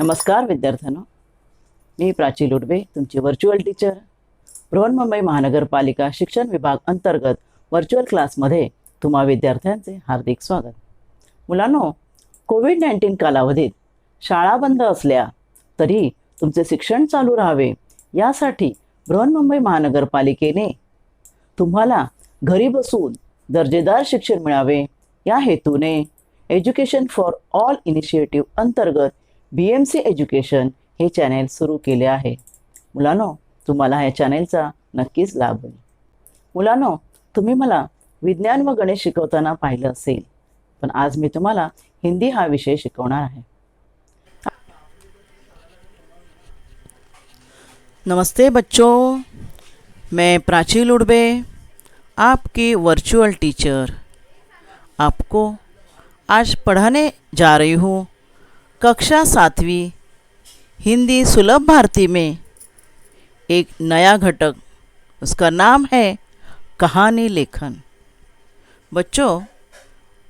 नमस्कार विद्यार्थ्यांनो, मी प्राची लुडबे, तुमची व्हर्च्युअल टीचर. बृहन्मुंबई महानगरपालिका शिक्षण विभाग अंतर्गत व्हर्च्युअल क्लासमध्ये तुम्हा विद्यार्थ्यांचे हार्दिक स्वागत. मुलांनो, कोविड-19 कालावधीत शाळा बंद असल्या तरी तुमचे शिक्षण चालू राहावे यासाठी बृहन्मुंबई महानगरपालिकेने तुम्हाला घरी बसून दर्जेदार शिक्षण मिळावे या हेतूने एज्युकेशन फॉर ऑल इनिशिएटिव्ह अंतर्गत BMC एज्युकेशन हे चॅनेल सुरू केले आहे. मुलांनो, तुम्हाला ह्या चॅनेलचा नक्कीच लाभ होईल. मुलांनो, तुम्ही मला विज्ञान व गणित शिकवताना पाहिलं असेल, पण आज मी तुम्हाला हिंदी हा विषय शिकवणार आहे. नमस्ते बच्चों, मैं प्राची लुडबे, आपकी वर्चुअल टीचर, आपको आज पढ़ाने जा रही हूँ कक्षा 7वीं हिंदी सुलभ भारती में एक नया घटक. उसका नाम है कहानी लेखन. बच्चों,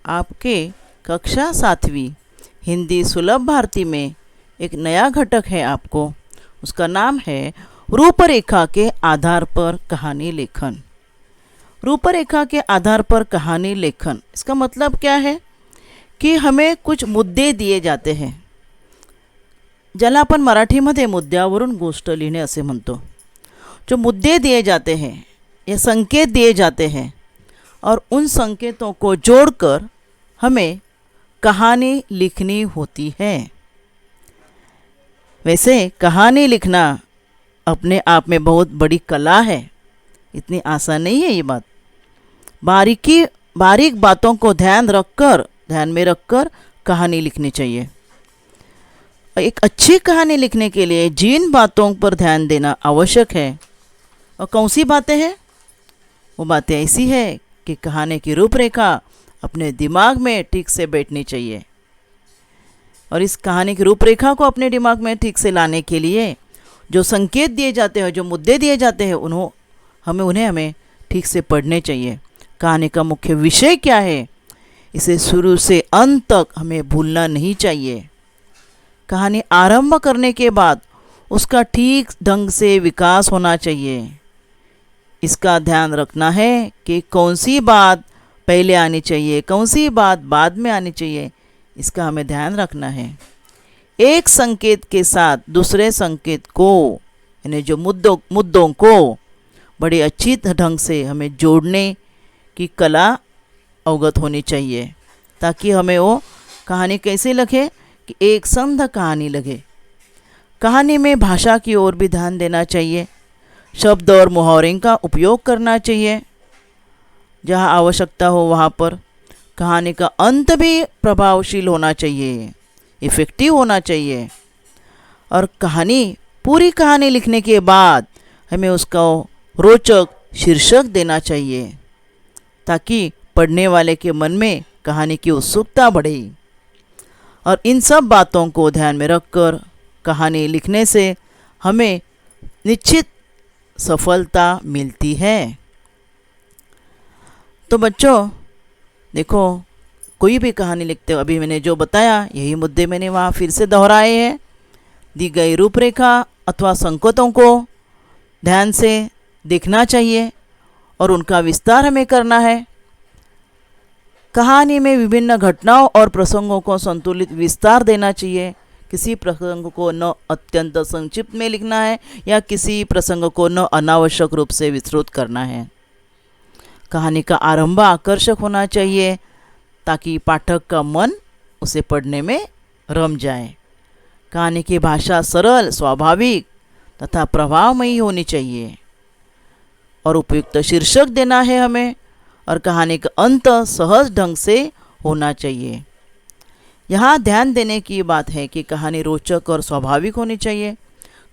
आपके कक्षा 7वीं हिंदी सुलभ भारती में एक नया घटक है. आपको उसका नाम है रूपरेखा के आधार पर कहानी लेखन. रूपरेखा के आधार पर कहानी लेखन, इसका मतलब क्या है की हमें कुछ मुद्दे दिए जाते हैं, ज्याला आपण मराठीमध्ये मुद्द्यावरून गोष्ट लिहिणे असे म्हणतो. जो मुद्दे दिए जाते हैं या संकेत दिए जाते हैं और उन संकेतों को जोड़कर हमें कहानी लिखनी होती है. वैसे कहानी लिखना अपने आप में बहुत बड़ी कला है, इतनी आसान नहीं है ये बात. बारीक बातों को ध्यान में रखकर कहानी लिखनी चाहिए. एक अच्छी कहानी लिखने के लिए जिन बातों पर ध्यान देना आवश्यक है, और कौन सी बातें हैं? वो बातें ऐसी है कि कहानी की रूपरेखा अपने दिमाग में ठीक से बैठनी चाहिए. और इस कहानी की रूपरेखा को अपने दिमाग में ठीक से लाने के लिए जो संकेत दिए जाते हैं, जो मुद्दे दिए जाते हैं, उन्हें हमें ठीक से पढ़ने चाहिए. कहानी का मुख्य विषय क्या है, इसे शुरू से अंत तक हमें भूलना नहीं चाहिए. कहानी आरंभ करने के बाद उसका ठीक ढंग से विकास होना चाहिए. इसका ध्यान रखना है कि कौन सी बात पहले आनी चाहिए, कौन सी बात बाद में आनी चाहिए, इसका हमें ध्यान रखना है. एक संकेत के साथ दूसरे संकेत को, यानी जो मुद्दों को बड़े अच्छी ढंग से हमें जोड़ने की कला अवगत होनी चाहिए, ताकि हमें वो कहानी कैसे लगे कि एक संध कहानी लगे. कहानी में भाषा की ओर भी ध्यान देना चाहिए. शब्द और मुहावरे का उपयोग करना चाहिए जहाँ आवश्यकता हो वहाँ पर. कहानी का अंत भी प्रभावशील होना चाहिए, इफ़ेक्टिव होना चाहिए. और पूरी कहानी लिखने के बाद हमें उसका रोचक शीर्षक देना चाहिए, ताकि पढ़ने वाले के मन में कहानी की उत्सुकता बढ़े. और इन सब बातों को ध्यान में रखकर कहानी लिखने से हमें निश्चित सफलता मिलती है. तो बच्चों देखो, कोई भी कहानी लिखते हो, अभी मैंने जो बताया यही मुद्दे मैंने वहाँ फिर से दोहराए हैं. दी गई रूपरेखा अथवा संकेतों को ध्यान से देखना चाहिए और उनका विस्तार हमें करना है. कहानी में विभिन्न घटनाओं और प्रसंगों को संतुलित विस्तार देना चाहिए. किसी प्रसंग को न अत्यंत संक्षिप्त में लिखना है या किसी प्रसंग को न अनावश्यक रूप से विस्तृत करना है. कहानी का आरंभ आकर्षक होना चाहिए, ताकि पाठक का मन उसे पढ़ने में रम जाए. कहानी की भाषा सरल, स्वाभाविक तथा प्रभावमयी होनी चाहिए. और उपयुक्त शीर्षक देना है हमें. और कहानी का अंत सहज ढंग से होना चाहिए. यहाँ ध्यान देने की बात है कि कहानी रोचक और स्वाभाविक होनी चाहिए.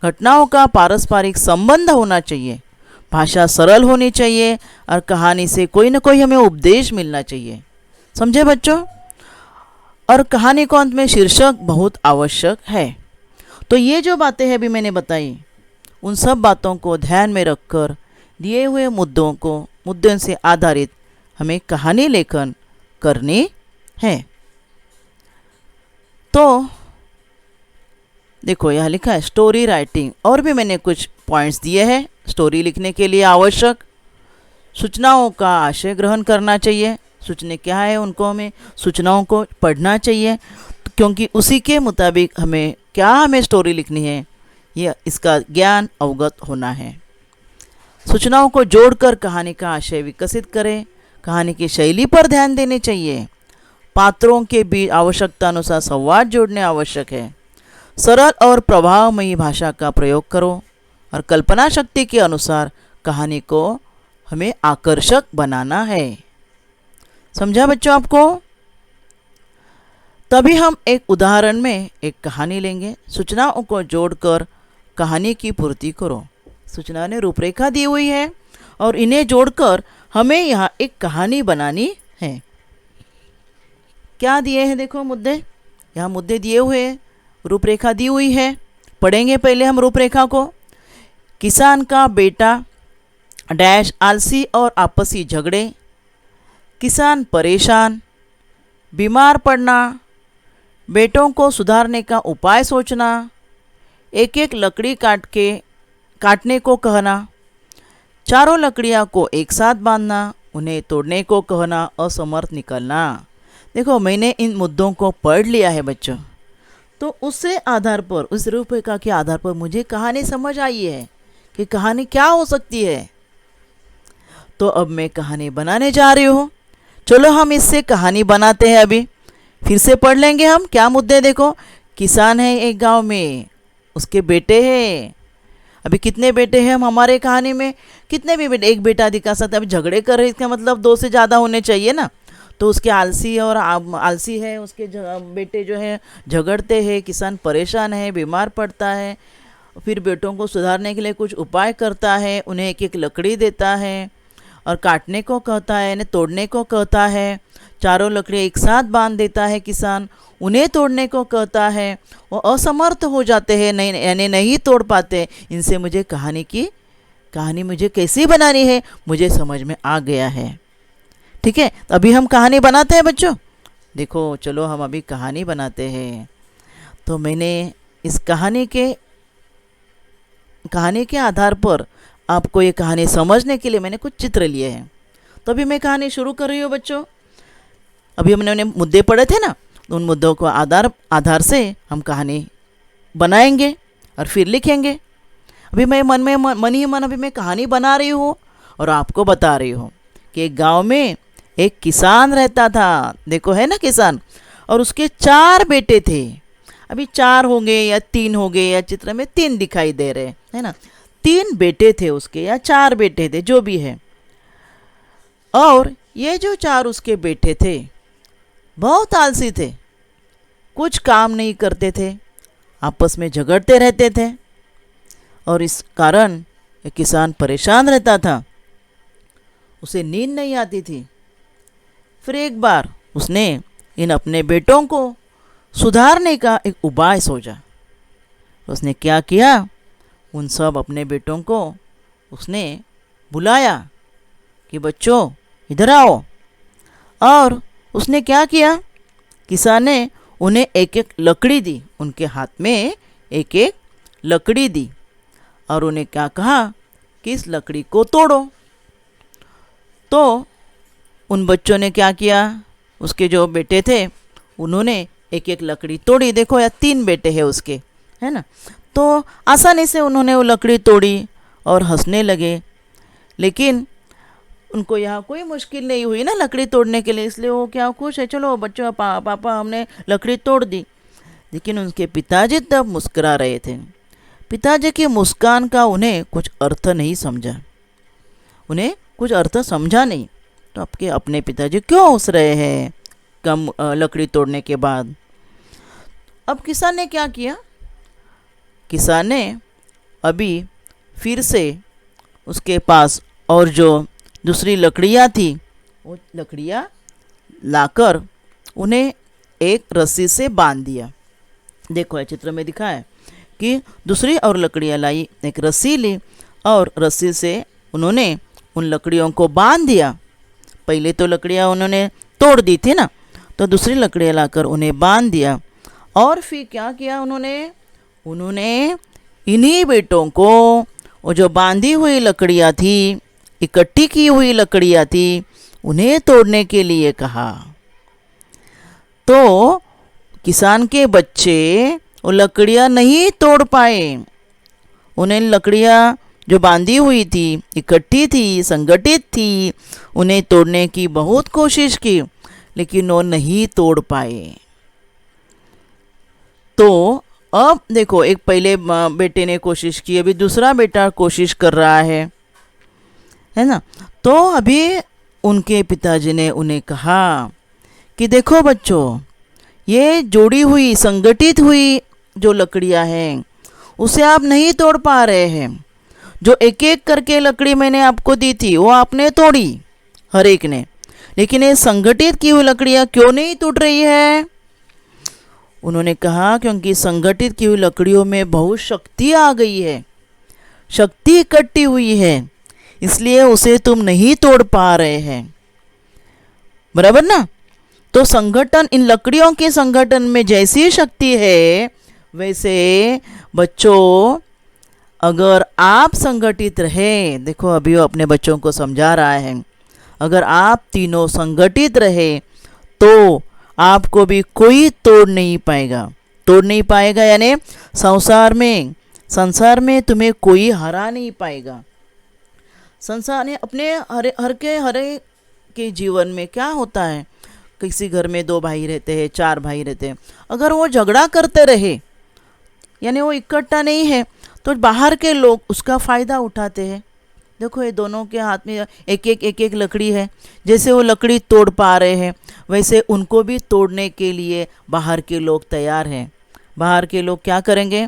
घटनाओं का पारस्परिक संबंध होना चाहिए. भाषा सरल होनी चाहिए और कहानी से कोई न कोई हमें उपदेश मिलना चाहिए. समझे बच्चों? और कहानी को अंत में शीर्षक बहुत आवश्यक है. तो ये जो बातें हैं अभी मैंने बताई, उन सब बातों को ध्यान में रखकर दिए हुए मुद्दों से आधारित हमें कहानी लेखन करनी है. तो देखो यहाँ लिखा है स्टोरी राइटिंग, और भी मैंने कुछ पॉइंट्स दिए हैं स्टोरी लिखने के लिए आवश्यक। सूचनाओं का आशय ग्रहण करना चाहिए, सूचना क्या है उनको हमें सूचनाओं को पढ़ना चाहिए, क्योंकि उसी के मुताबिक हमें स्टोरी लिखनी है, यह इसका ज्ञान अवगत होना है। सूचनाओं को जोड़कर कहानी का आशय विकसित करें, कहानी की शैली पर ध्यान देने चाहिए, पात्रों के बीच आवश्यकता अनुसार संवाद जोड़ने आवश्यक है, सरल और प्रभावमयी भाषा का प्रयोग करो और कल्पना शक्ति के अनुसार कहानी को हमें आकर्षक बनाना है। समझा बच्चों आपको? तभी हम एक उदाहरण में एक कहानी लेंगे। सूचनाओं को जोड़कर कहानी की पूर्ति करो। सूचना ने रूपरेखा दी हुई है और इन्हें जोड़कर हमें यहाँ एक कहानी बनानी है। क्या दिए हैं देखो मुद्दे, यहाँ मुद्दे दिए हुए हैं, रूपरेखा दी हुई है। पढ़ेंगे पहले हम रूपरेखा को। किसान का बेटा डैश आलसी और आपसी झगड़े, किसान परेशान, बीमार पड़ना, बेटों को सुधारने का उपाय सोचना, एक एक लकड़ी काटने को कहना, चारों लकड़ियाँ को एक साथ बांधना, उन्हें तोड़ने को कहना, असमर्थ निकलना। देखो मैंने इन मुद्दों को पढ़ लिया है बच्चों, तो उससे आधार पर, उस रूपरेखा के आधार पर मुझे कहानी समझ आई है कि कहानी क्या हो सकती है। तो अब मैं कहानी बनाने जा रही हूँ। चलो हम इससे कहानी बनाते हैं। अभी फिर से पढ़ लेंगे हम। क्या मुद्दे देखो, किसान है एक गांव में, उसके बेटे हैं। अभी कितने बेटे हैं हम हमारे कहानी में? कितने भी बेटे, एक बेटा दिखा सकते। अभी झगड़े कर रहे, इसका मतलब 2 से ज़्यादा होने चाहिए ना। तो उसके आलसी है, उसके बेटे जो है झगड़ते हैं, किसान परेशान है, बीमार पड़ता है, फिर बेटों को सुधारने के लिए कुछ उपाय करता है, उन्हें एक एक लकड़ी देता है और काटने को कहता है, इन्हें तोड़ने को कहता है, चारों लकड़ियाँ एक साथ बांध देता है किसान, उन्हें तोड़ने को कहता है, वो असमर्थ हो जाते हैं, यानी नहीं तोड़ पाते। इनसे मुझे कहानी मुझे कैसी बनानी है मुझे समझ में आ गया है। ठीक है, तो अभी हम कहानी बनाते हैं बच्चों। देखो चलो हम अभी कहानी बनाते हैं। तो मैंने इस कहानी के आधार पर आपको ये कहानी समझने के लिए मैंने कुछ चित्र लिए हैं। तो अभी मैं कहानी शुरू कर रही हूँ बच्चों। अभी हमने मुद्दे पढ़े थे ना, तो उन मुद्दों को आधार से हम कहानी बनाएंगे और फिर लिखेंगे। अभी मैं मन ही मन अभी मैं कहानी बना रही हूँ और आपको बता रही हूँ कि एक गांव में एक किसान रहता था। देखो है ना किसान, और उसके 4 बेटे थे। अभी 4 होंगे या 3 होंगे, या चित्र में 3 दिखाई दे रहे है ना। 3 बेटे थे उसके, या 4 बेटे थे, जो भी है। और ये जो 4 उसके बेटे थे बहुत आलसी थे, कुछ काम नहीं करते थे, आपस में झगड़ते रहते थे, और इस कारण ये किसान परेशान रहता था, उसे नींद नहीं आती थी। फिर एक बार उसने इन अपने बेटों को सुधारने का एक उपाय सोचा। उसने क्या किया, उन सब अपने बेटों को उसने बुलाया कि बच्चों इधर आओ। और उसने क्या किया, किसान ने उन्हें एक एक लकड़ी दी, उनके हाथ में एक एक लकड़ी दी, और उन्हें क्या कहा कि इस लकड़ी को तोड़ो। तो उन बच्चों ने क्या किया, उसके जो बेटे थे उन्होंने एक एक लकड़ी तोड़ी। देखो या 3 बेटे हैं उसके, है ना। तो आसानी से उन्होंने वो लकड़ी तोड़ी और हंसने लगे। लेकिन उनको यहाँ कोई मुश्किल नहीं हुई ना लकड़ी तोड़ने के लिए, इसलिए वो क्या खुश है, चलो बच्चों पापा हमने लकड़ी तोड़ दी। लेकिन उनके पिताजी तब मुस्कुरा रहे थे। पिताजी की मुस्कान का उन्हें कुछ अर्थ नहीं समझा, उन्हें कुछ अर्थ समझा नहीं। तो आपके अपने पिताजी क्यों हंस रहे हैं कम लकड़ी तोड़ने के बाद? अब किसान ने क्या किया, किसान ने अभी फिर से उसके पास और जो दूसरी लकड़ियाँ थी वो लकड़ियाँ लाकर उन्हें एक रस्सी से बांध दिया। देखो ये चित्र में दिखा है कि दूसरी और लकड़ियाँ लाई, एक रस्सी ली और रस्सी से उन्होंने उन लकड़ियों को बांध दिया। पहले तो लकड़ियाँ उन्होंने तोड़ दी थी ना, तो दूसरी लकड़ियाँ लाकर उन्हें बांध दिया। और फिर क्या किया उन्होंने, उन्होंने इन्हीं बेटों को वो जो बांधी हुई लकड़ियाँ थी, इकट्ठी की हुई लकड़ियाँ थी, उन्हें तोड़ने के लिए कहा। तो किसान के बच्चे वो लकड़ियाँ नहीं तोड़ पाए। उन्हें लकड़ियाँ जो बांधी हुई थी, इकट्ठी थी, संगठित थी, उन्हें तोड़ने की बहुत कोशिश की, लेकिन वो नहीं तोड़ पाए। तो अब देखो, एक पहले बेटे ने कोशिश की, अभी दूसरा बेटा कोशिश कर रहा है ना। तो अभी उनके पिताजी ने उन्हें कहा कि देखो बच्चों, ये जोड़ी हुई संगठित हुई जो लकड़ियाँ हैं उसे आप नहीं तोड़ पा रहे हैं। जो एक एक करके लकड़ी मैंने आपको दी थी वो आपने तोड़ी हर एक ने, लेकिन ये संगठित की हुई लकड़ियाँ क्यों नहीं टूट रही है? उन्होंने कहा क्योंकि संगठित की हुई लकड़ियों में बहुत शक्ति आ गई है, शक्ति इकट्ठी हुई है, इसलिए उसे तुम नहीं तोड़ पा रहे हैं। बराबर ना। तो संगठन, इन लकड़ियों के संगठन में जैसी शक्ति है, वैसे बच्चों अगर आप संगठित रहे, देखो अभी वो अपने बच्चों को समझा रहा है, अगर आप तीनों संगठित रहे तो आपको भी कोई तोड़ नहीं पाएगा। तोड़ नहीं पाएगा यानी संसार में तुम्हें कोई हरा नहीं पाएगा। संसार ने अपने हरे के जीवन में क्या होता है, किसी घर में 2 भाई रहते हैं, 4 भाई रहते हैं, अगर वो झगड़ा करते रहे यानी वो इकट्ठा नहीं है, तो बाहर के लोग उसका फ़ायदा उठाते हैं। देखो ये दोनों के हाथ में एक एक लकड़ी है, जैसे वो लकड़ी तोड़ पा रहे हैं वैसे उनको भी तोड़ने के लिए बाहर के लोग तैयार हैं। बाहर के लोग क्या करेंगे,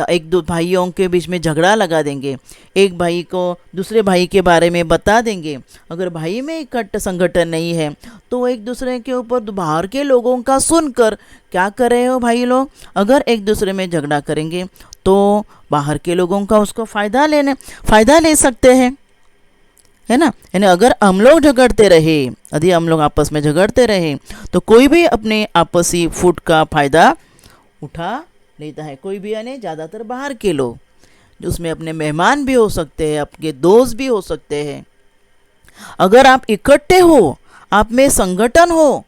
एक दो भाइयों के बीच में झगड़ा लगा देंगे, एक भाई को दूसरे भाई के बारे में बता देंगे। अगर भाई में इकट्ठा संगठन नहीं है तो वो एक दूसरे के ऊपर बाहर के लोगों का सुनकर क्या कर रहे हो भाई लोग, अगर एक दूसरे में झगड़ा करेंगे तो बाहर के लोगों का उसको फ़ायदा ले सकते हैं, है ना। यानी अगर हम लोग झगड़ते रहे, यदि हम लोग आपस में झगड़ते रहे तो कोई भी अपने आपसी फूट का फ़ायदा उठा लेता है। कोई भी यानी ज़्यादातर बाहर के लोग, जो उसमें अपने मेहमान भी हो सकते हैं, आपके दोस्त भी हो सकते हैं। अगर आप इकट्ठे हो, आप में संगठन हो,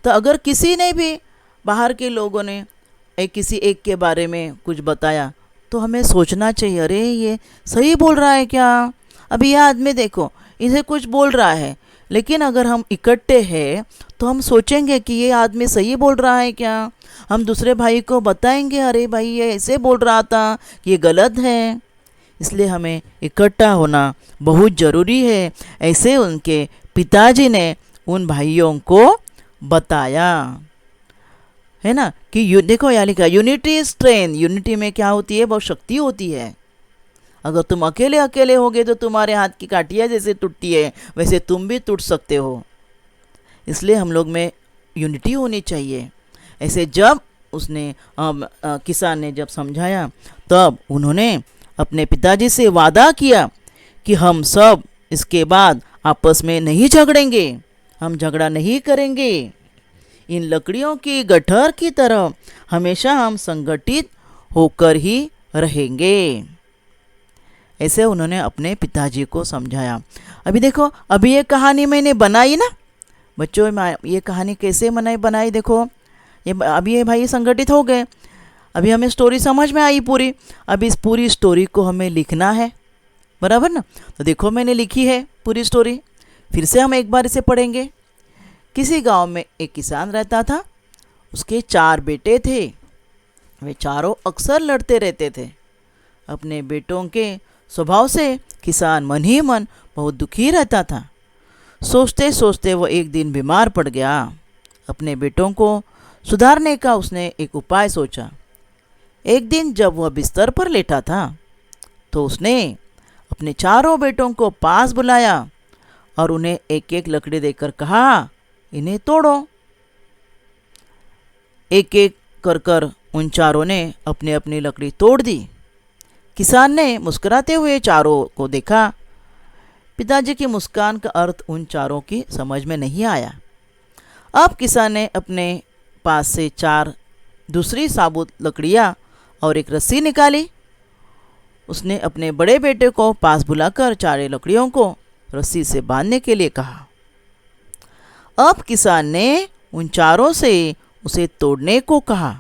तो अगर किसी ने भी बाहर के लोगों ने किसी एक के बारे में कुछ बताया तो हमें सोचना चाहिए, अरे ये सही बोल रहा है क्या, अभी यह आदमी देखो इसे कुछ बोल रहा है। लेकिन अगर हम इकट्ठे हैं तो हम सोचेंगे कि ये आदमी सही बोल रहा है क्या, हम दूसरे भाई को बताएंगे, अरे भाई ये ऐसे बोल रहा था, ये गलत है। इसलिए हमें इकट्ठा होना बहुत ज़रूरी है। ऐसे उनके पिताजी ने उन भाइयों को बताया, है ना, कि देखो यहाँ लिखा यूनिटी इज स्ट्रेंथ। यूनिटी में क्या होती है, बहुत शक्ति होती है। अगर तुम अकेले अकेले होगे तो तुम्हारे हाथ की काटियाँ जैसे टूटती है वैसे तुम भी टूट सकते हो। इसलिए हम लोग में यूनिटी होनी चाहिए। ऐसे जब उसने किसान ने जब समझाया तब उन्होंने अपने पिताजी से वादा किया कि हम सब इसके बाद आपस में नहीं झगड़ेंगे, हम झगड़ा नहीं करेंगे, इन लकड़ियों की गठर की तरह हमेशा हम संगठित होकर ही रहेंगे। ऐसे उन्होंने अपने पिताजी को समझाया। अभी देखो, अभी ये कहानी मैंने बनाई ना बच्चों, ये कहानी कैसे बनाई देखो, अभी ये भाई संगठित हो गए, अभी हमें स्टोरी समझ में आई पूरी। अब इस पूरी स्टोरी को हमें लिखना है, बराबर ना। तो देखो मैंने लिखी है पूरी स्टोरी, फिर से हम एक बार इसे पढ़ेंगे। किसी गांव में एक किसान रहता था, उसके 4 बेटे थे। वे चारों अक्सर लड़ते रहते थे। अपने बेटों के स्वभाव से किसान मन ही मन बहुत दुखी रहता था। सोचते सोचते वो एक दिन बीमार पड़ गया। अपने बेटों को सुधारने का उसने एक उपाय सोचा। एक दिन जब वह बिस्तर पर लेटा था तो उसने अपने चारों बेटों को पास बुलाया और उन्हें एक एक लकड़ी देकर कहा, इन्हें तोड़ो। एक एक कर कर उन चारों ने अपनी अपनी लकड़ी तोड़ दी। किसान ने मुस्कुराते हुए चारों को देखा। पिताजी की मुस्कान का अर्थ उन चारों की समझ में नहीं आया। अब किसान ने अपने पास से 4 दूसरी साबुत लकड़ियाँ और एक रस्सी निकाली। उसने अपने बड़े बेटे को पास बुलाकर चारों लकड़ियों को रस्सी से बांधने के लिए कहा। अब किसान ने उन चारों से उसे तोड़ने को कहा।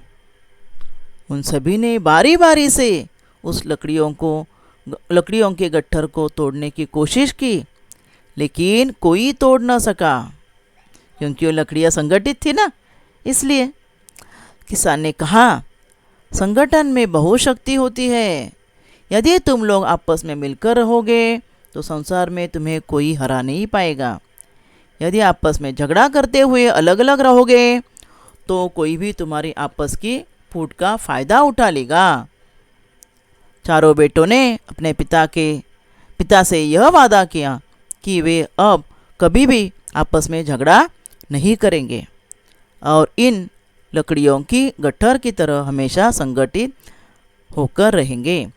उन सभी ने बारी बारी से उस लकड़ियों के गट्ठर को तोड़ने की कोशिश की, लेकिन कोई तोड़ न सका, क्योंकि वो लकड़ियाँ संगठित थी ना। इसलिए किसान ने कहा, संगठन में बहुत शक्ति होती है। यदि तुम लोग आपस में मिलकर रहोगे तो संसार में तुम्हें कोई हरा नहीं पाएगा। यदि आपस में झगड़ा करते हुए अलग अलग रहोगे तो कोई भी तुम्हारी आपस की फूट का फ़ायदा उठा लेगा। चारों बेटों ने अपने पिता से यह वादा किया कि वे अब कभी भी आपस में झगड़ा नहीं करेंगे और इन लकड़ियों की गट्ठर की तरह हमेशा संगठित होकर रहेंगे।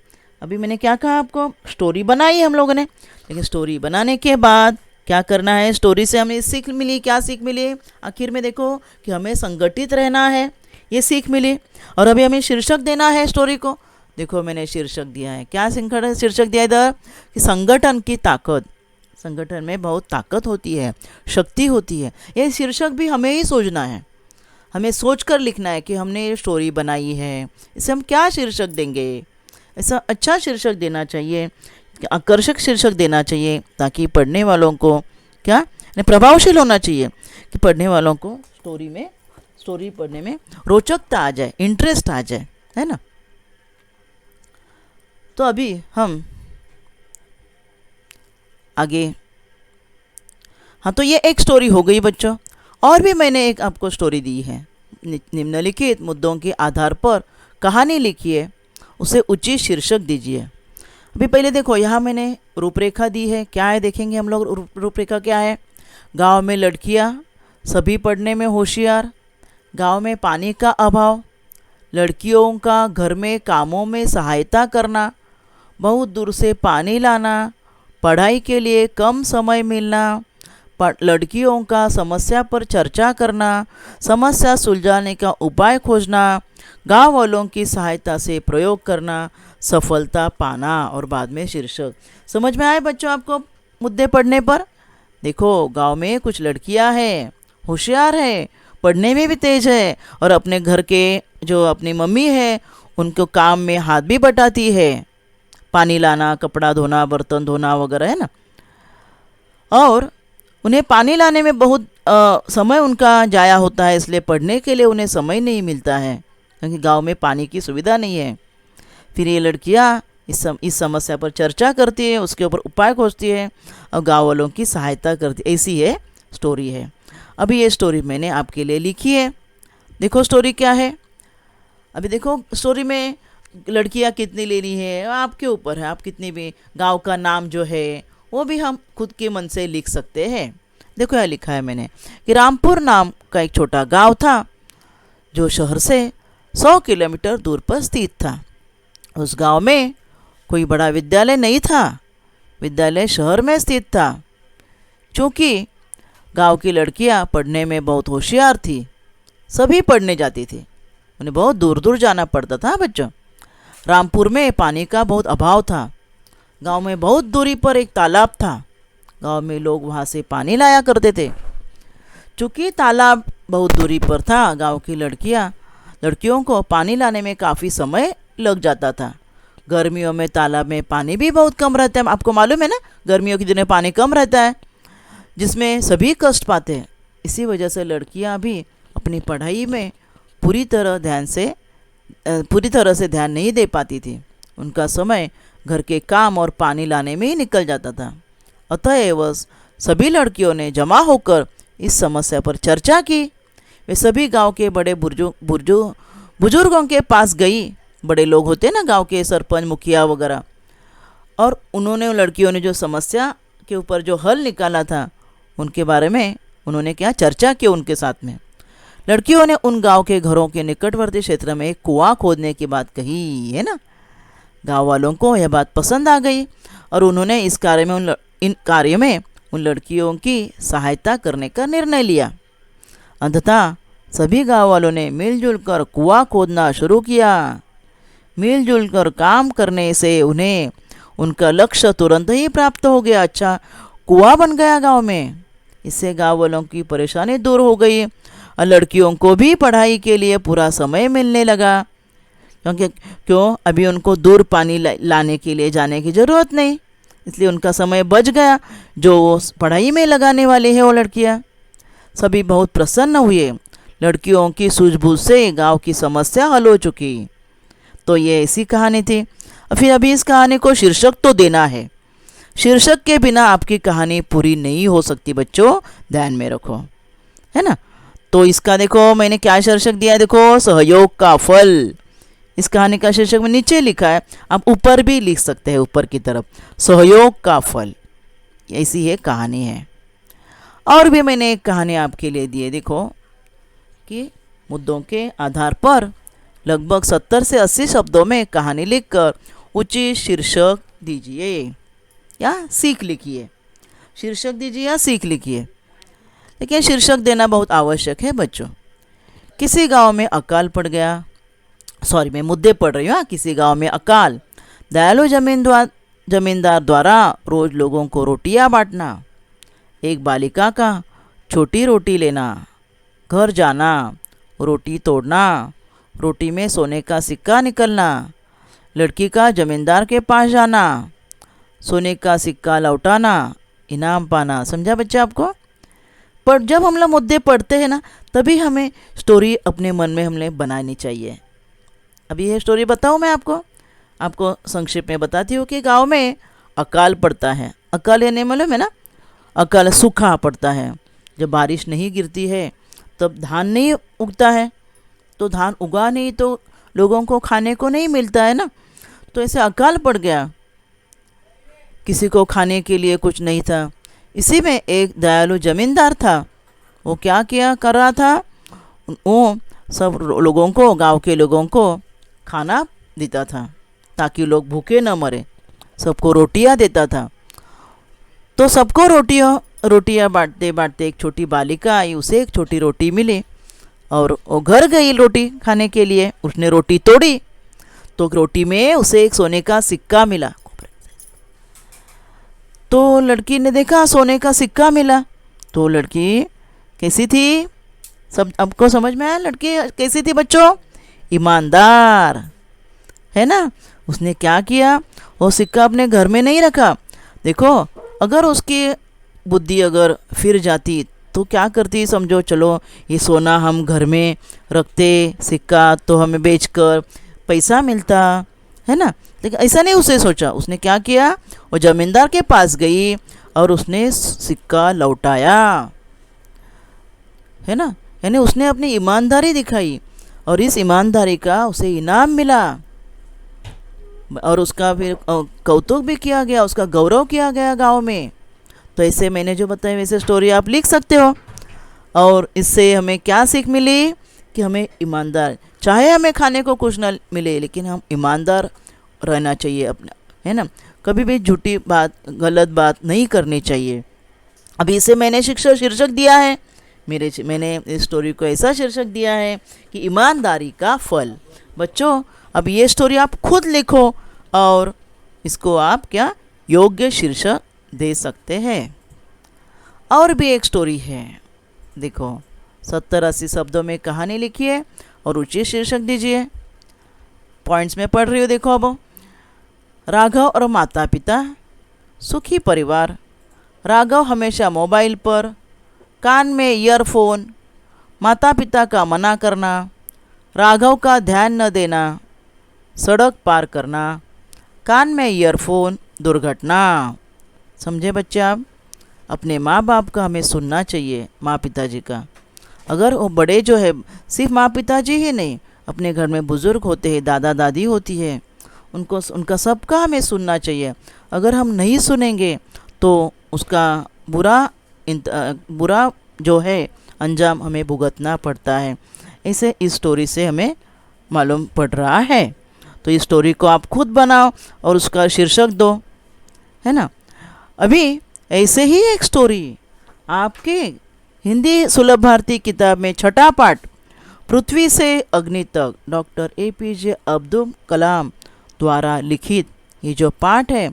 अभी मैंने क्या कहा आपको, स्टोरी बनाई हम लोगों ने, लेकिन स्टोरी बनाने के बाद क्या करना है, स्टोरी से हमें सीख मिली। क्या सीख मिली? आखिर में देखो कि हमें संगठित रहना है, ये सीख मिली। और अभी हमें शीर्षक देना है स्टोरी को। देखो मैंने शीर्षक दिया है, क्या शीर्षक दिया इधर कि संगठन की ताकत। संगठन में बहुत ताकत होती है, शक्ति होती है। ये शीर्षक भी हमें ही सोचना है, हमें सोच कर लिखना है कि हमने ये स्टोरी बनाई है, इसे हम क्या शीर्षक देंगे। ऐसा अच्छा शीर्षक देना चाहिए, आकर्षक शीर्षक देना चाहिए, ताकि पढ़ने वालों को क्या प्रभावशील होना चाहिए कि पढ़ने वालों को स्टोरी पढ़ने में रोचकता आ जाए, इंटरेस्ट आ जाए, है ना। तो अभी हम आगे, हाँ, तो ये एक स्टोरी हो गई बच्चों। और भी मैंने एक आपको स्टोरी दी है। निम्नलिखित मुद्दों के आधार पर कहानी लिखिए, उसे उचित शीर्षक दीजिए। अभी पहले देखो, यहाँ मैंने रूपरेखा दी है। क्या है देखेंगे हम लोग। रूपरेखा क्या है? गांव में लड़कियाँ, सभी पढ़ने में होशियार, गांव में पानी का अभाव, लड़कियों का घर में कामों में सहायता करना, बहुत दूर से पानी लाना, पढ़ाई के लिए कम समय मिलना, लड़कियों का समस्या पर चर्चा करना, समस्या सुलझाने का उपाय खोजना, गांव वालों की सहायता से प्रयोग करना, सफलता पाना। और बाद में शीर्षक। समझ में आए बच्चों आपको मुद्दे पढ़ने पर? देखो, गांव में कुछ लड़कियां हैं, होशियार है, पढ़ने में भी तेज है, और अपने घर के जो अपनी मम्मी है उनको काम में हाथ भी बटाती है, पानी लाना, कपड़ा धोना, बर्तन धोना वगैरह, है ना। और उन्हें पानी लाने में बहुत समय उनका जाया होता है, इसलिए पढ़ने के लिए उन्हें समय नहीं मिलता है, क्योंकि गांव में पानी की सुविधा नहीं है। फिर ये लड़कियां इस समस्या पर चर्चा करती है, उसके ऊपर उपाय खोजती है और गांव वालों की सहायता करती है। ऐसी ये स्टोरी है। अभी ये स्टोरी मैंने आपके लिए लिखी है। देखो स्टोरी क्या है। अभी देखो स्टोरी में लड़कियां कितनी लेनी है आपके ऊपर है। आप कितनी भी, गांव का नाम जो है वो भी हम खुद के मन से लिख सकते हैं। देखो यहाँ लिखा है मैंने कि रामपुर नाम का एक छोटा गांव था जो शहर से 100 किलोमीटर दूर पर स्थित था। उस गांव में कोई बड़ा विद्यालय नहीं था, विद्यालय शहर में स्थित था। चूँकि गांव की लड़कियां पढ़ने में बहुत होशियार थी, सभी पढ़ने जाती थी, उन्हें बहुत दूर दूर जाना पड़ता था बच्चों। रामपुर में पानी का बहुत अभाव था। गांव में बहुत दूरी पर एक तालाब था। गांव में लोग वहां से पानी लाया करते थे। चूँकि तालाब बहुत दूरी पर था, गांव की लड़कियों को पानी लाने में काफ़ी समय लग जाता था। गर्मियों में तालाब में पानी भी बहुत कम रहता है, आपको मालूम है ना, गर्मियों के दिनों पानी कम रहता है, जिसमें सभी कष्ट पाते हैं। इसी वजह से लड़कियां भी अपनी पढ़ाई में पूरी तरह से ध्यान नहीं दे पाती थी। उनका समय घर के काम और पानी लाने में ही निकल जाता था। अतएव सभी लड़कियों ने जमा होकर इस समस्या पर चर्चा की। वे सभी गांव के बड़े बुजुर्गों के पास गई। बड़े लोग होते हैं ना गांव के, सरपंच, मुखिया वगैरह। और उन्होंने, लड़कियों ने जो समस्या के ऊपर जो हल निकाला था उनके बारे में उन्होंने क्या चर्चा की उनके साथ में। लड़कियों ने उन गांव के घरों के निकटवर्ती क्षेत्र में एक कुआं खोदने की बात कही, है ना। गांव वालों को यह बात पसंद आ गई और उन्होंने इन कार्य में उन लड़कियों की सहायता करने का निर्णय लिया। अंततः सभी गांव वालों ने मिलजुल कर कुआं खोदना शुरू किया। मिलजुल कर काम करने से उन्हें उनका लक्ष्य तुरंत ही प्राप्त हो गया। अच्छा कुआं बन गया गांव में, इससे गांव वालों की परेशानी दूर हो गई और लड़कियों को भी पढ़ाई के लिए पूरा समय मिलने लगा। क्योंकि अभी उनको दूर पानी लाने के लिए जाने की ज़रूरत नहीं, इसलिए उनका समय बच गया जो वो पढ़ाई में लगाने वाले हैं वो लड़कियाँ। सभी बहुत प्रसन्न हुए, लड़कियों की सूझबूझ से गांव की समस्या हल हो चुकी। तो ये ऐसी कहानी थी। फिर अभी इस कहानी को शीर्षक तो देना है, शीर्षक के बिना आपकी कहानी पूरी नहीं हो सकती बच्चों, ध्यान में रखो, है ना। तो इसका देखो मैंने क्या शीर्षक दिया है, देखो सहयोग का फल। इस कहानी का शीर्षक में नीचे लिखा है, आप ऊपर भी लिख सकते हैं, ऊपर की तरफ सहयोग का फल, ऐसी ये कहानी है। और भी मैंने एक कहानी आपके लिए दी है, देखो कि मुद्दों के आधार पर लगभग 70 से 80 शब्दों में कहानी लिखकर उचित शीर्षक दीजिए या सीख लिखिए। शीर्षक दीजिए या सीख लिखिए। देखिए शीर्षक देना बहुत आवश्यक है बच्चों। किसी गांव में अकाल पड़ गया, सॉरी मैं मुद्दे पढ़ रही हूँ। किसी गांव में अकाल, दयालु जमींदार द्वारा रोज लोगों को रोटियां बांटना, एक बालिका का छोटी रोटी लेना, घर जाना, रोटी तोड़ना, रोटी में सोने का सिक्का निकलना, लड़की का जमींदार के पास जाना, सोने का सिक्का लौटाना, इनाम पाना। समझा बच्चे आपको। पर जब हम लोग मुद्दे पढ़ते हैं ना, तभी हमें स्टोरी अपने मन में हमने बनानी चाहिए। अभी ये स्टोरी बताऊँ मैं आपको संक्षेप में बताती हूँ कि गांव में अकाल पड़ता है। अकाल यानी मालूम है ना, अकाल सूखा पड़ता है। जब बारिश नहीं गिरती है तब धान नहीं उगता है, तो धान उगा नहीं तो लोगों को खाने को नहीं मिलता है ना। तो ऐसे अकाल पड़ गया, किसी को खाने के लिए कुछ नहीं था। इसी में एक दयालु जमींदार था। वो क्या कर रहा था, वो सब लोगों को, गांव के लोगों को खाना देता था ताकि लोग भूखे न मरे। सबको रोटियां देता था। तो सबको रोटियां बांटते एक छोटी बालिका आई, उसे एक छोटी रोटी मिली और वो घर गई रोटी खाने के लिए। उसने रोटी तोड़ी तो रोटी में उसे एक सोने का सिक्का मिला। तो लड़की ने देखा सोने का सिक्का मिला, तो लड़की कैसी थी, सब आपको समझ में आया। लड़की कैसी थी बच्चों, ईमानदार, है ना। उसने क्या किया, वो सिक्का अपने घर में नहीं रखा। देखो अगर उसकी बुद्धि अगर फिर जाती तो क्या करती, समझो चलो ये सोना हम घर में रखते, सिक्का तो हमें बेचकर पैसा मिलता, है ना। लेकिन ऐसा नहीं उसे सोचा। उसने क्या किया, वो जमींदार के पास गई और उसने सिक्का लौटाया, है ना। यानी उसने अपनी ईमानदारी दिखाई और इस ईमानदारी का उसे इनाम मिला और उसका फिर कौतुक भी किया गया, उसका गौरव किया गया गांव में। तो ऐसे मैंने जो बताया वैसे स्टोरी आप लिख सकते हो। और इससे हमें क्या सीख मिली कि हमें ईमानदार, चाहे हमें खाने को कुछ न मिले लेकिन हम ईमानदार रहना चाहिए अपना, है ना। कभी भी झूठी बात, गलत बात नहीं करनी चाहिए। अभी इसे मैंने शीर्षक दिया है, मैंने इस स्टोरी को ऐसा शीर्षक दिया है कि ईमानदारी का फल। बच्चों अब ये स्टोरी आप खुद लिखो और इसको आप क्या योग्य शीर्षक दे सकते हैं। और भी एक स्टोरी है, देखो 70-80 शब्दों में कहानी लिखिए और उचित शीर्षक दीजिए। पॉइंट्स में पढ़ रही हो, देखो अब। राघव और माता पिता, सुखी परिवार। राघव हमेशा मोबाइल पर, कान में ईयरफोन, माता पिता का मना करना, राघव का ध्यान न देना, सड़क पार करना, कान में ईयरफोन, दुर्घटना। समझे बच्चे आप। अपने माँ बाप का हमें सुनना चाहिए, माँ पिताजी का। अगर वो बड़े जो है, सिर्फ माँ पिताजी ही नहीं, अपने घर में बुज़ुर्ग होते हैं, दादा दादी होती है, उनका सबका हमें सुनना चाहिए। अगर हम नहीं सुनेंगे तो उसका बुरा जो है अंजाम हमें भुगतना पड़ता है। ऐसे इस स्टोरी से हमें मालूम पड़ रहा है। तो इस स्टोरी को आप खुद बनाओ और उसका शीर्षक दो, है ना। अभी ऐसे ही एक स्टोरी आपके हिंदी सुलभ भारती किताब में 6ठा पाठ पृथ्वी से अग्नि तक डॉक्टर APJ अब्दुल कलाम द्वारा लिखित ये जो पाठ है,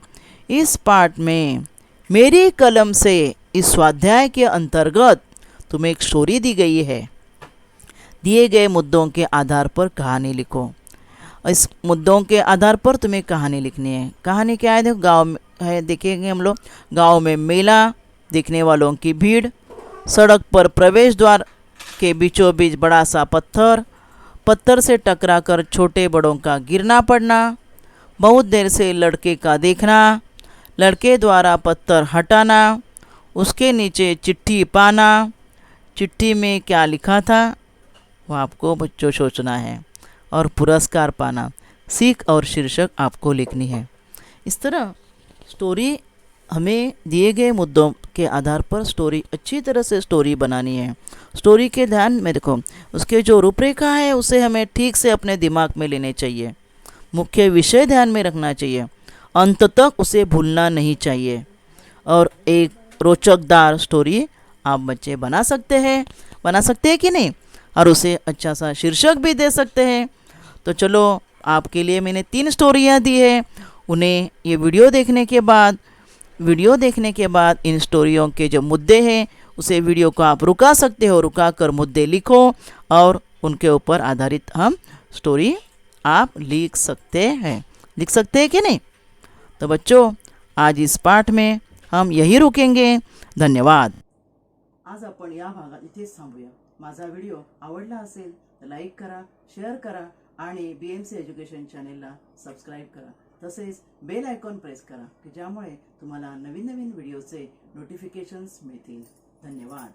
इस पाठ में मेरी कलम से इस स्वाध्याय के अंतर्गत तुम्हें एक स्टोरी दी गई है। दिए गए मुद्दों के आधार पर कहानी लिखो। इस मुद्दों के आधार पर तुम्हें कहानी लिखनी है। कहानी क्या है? देखो, गांव में है, देखेंगे हम लोग। गांव में मेला, देखने वालों की भीड़, सड़क पर प्रवेश द्वार के बीचों बीच बड़ा सा पत्थर, पत्थर से टकराकर छोटे बड़ों का गिरना पड़ना, बहुत देर से लड़के का देखना, लड़के द्वारा पत्थर हटाना, उसके नीचे चिट्ठी पाना, चिट्ठी में क्या लिखा था वो आपको बच्चों सोचना है, और पुरस्कार पाना। सीख और शीर्षक आपको लिखनी है। इस तरह स्टोरी हमें दिए गए मुद्दों के आधार पर स्टोरी, अच्छी तरह से स्टोरी बनानी है। स्टोरी के ध्यान में देखो, उसके जो रूपरेखा है उसे हमें ठीक से अपने दिमाग में लेने चाहिए। मुख्य विषय ध्यान में रखना चाहिए, अंत तक उसे भूलना नहीं चाहिए। और एक रोचकदार स्टोरी आप बच्चे बना सकते हैं कि नहीं, और उसे अच्छा सा शीर्षक भी दे सकते हैं। तो चलो, आपके लिए मैंने 3 स्टोरियाँ दी है। उन्हें ये वीडियो देखने के बाद इन स्टोरियों के जो मुद्दे हैं उसे वीडियो को आप रुका सकते हो, रुका कर मुद्दे लिखो और उनके ऊपर आधारित हम स्टोरी आप लिख सकते हैं कि नहीं। तो बच्चों, आज इस पाठ में हम यही रुकेंगे। धन्यवाद। आज आपण या भागात इथेच थांबूया। माझा व्हिडिओ आवडला असेल तर लाईक करा, शेअर करा आणि BMC एज्युकेशन चॅनेलला सबस्क्राईब करा। तसेच बेल आयकॉन प्रेस करा की ज्यामुळे तुम्हाला नवीन नवीन व्हिडिओचे नोटिफिकेशन्स मिळतील। धन्यवाद।